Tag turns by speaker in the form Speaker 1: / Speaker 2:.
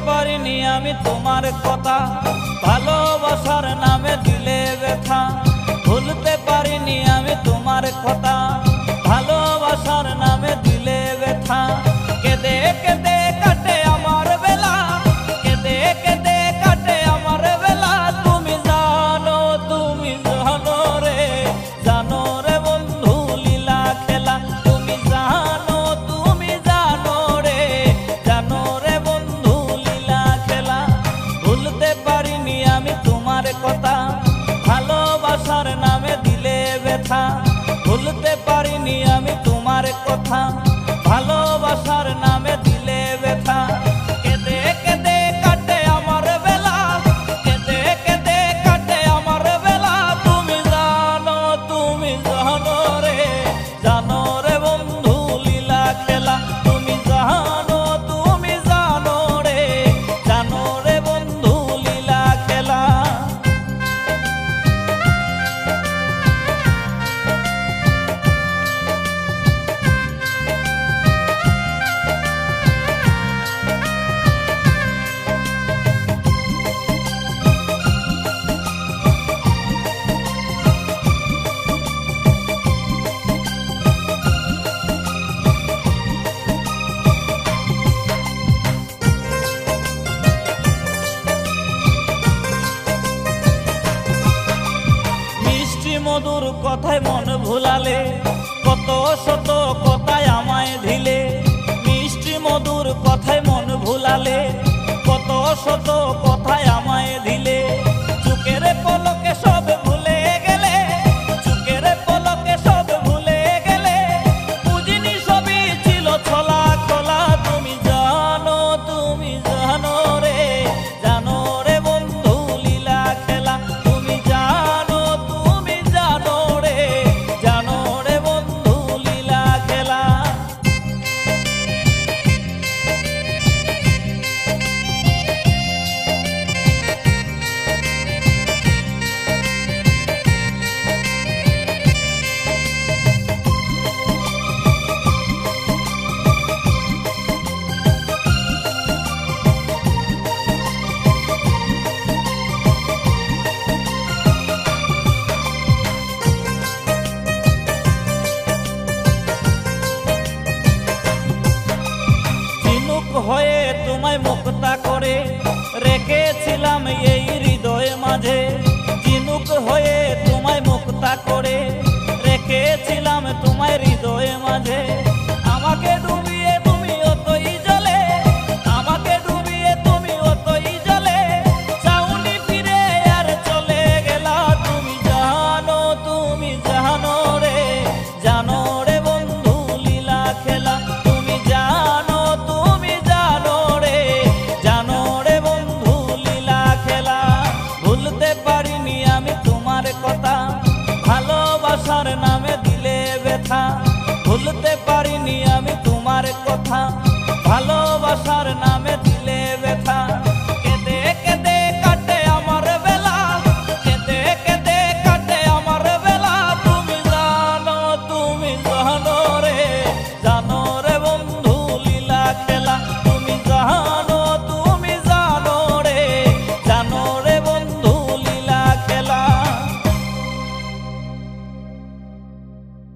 Speaker 1: পারিনি আমি তোমার কথা, ভালোবাসার নামে দিলে ব্যথা। ভুলতে পারিনি আমি তোমার কথা, ভালোবাসার নামে দিলে ব্যথা। কেঁদে কেঁদে কাটে আমার বেলা, কেঁদে কেঁদে কাটে আমার বেলা। তুমি জানো রে, জানো রে বন্ধু লীলা খেলা। তুমি জানো রে, জানো রে বন্ধু লীলা খেলা। ভুলতে পারিনি আমি তোমার কথা, ভালোবাসার নামে দিলে ব্যথা। ভুলতে পারিনি আমি তোমার কথা, ভালোবাসার নামে দিলে ব্যথা। কেঁদে কেঁদে কাটে আমার বেলা, কেঁদে কেঁদে কাটে আমার বেলা। তুমি জানো রে, জানো রে বন্ধু লীলা খেলা। তুমি জানো রে, জানো রে বন্ধু লীলা খেলা। মধুর কথায় মন ভুলালে, কত শত কথায় আমায় দিলে। মিষ্টি মধুর কথায় মন ভুলালে, কত শত কথায় আমায় দিলে। চুকের পলকে সব ভুলে গেলে, চুকের পলকে সব ভুলে গেলে। বুঝিনি সবই ছিল ছলা খোলা। তুমি জানো রে, জানো রে বন্ধু লীলা খেলা। তুমি জানো রে, জানো রে বন্ধু লীলা খেলা। হয়ে তোমায় মুক্তা করে রেখেছিলাম এই হৃদয় মাঝে। ঝিনুক হয়ে তোমায় মুক্তা করে রেখেছিলাম তোমায় হৃদয় মাঝে। আমাকে ডুবিয়ে তুমি অতই জলে, আমাকে ডুবিয়ে তুমি অতই জলে। চাউনি ফিরে আর চলে গেলা। তুমি জানো রে, জানো রে বন্ধু লীলা খেলা। তুমি জানো রে, জানো রে বন্ধু লীলা খেলা। ভুলতে পারিনি আমি তোমার কথা, ভালোবাসার নামে দিলে ব্যথা। ভুলতে পারিনি আমি তোমার কথা, ভালোবাসার নামে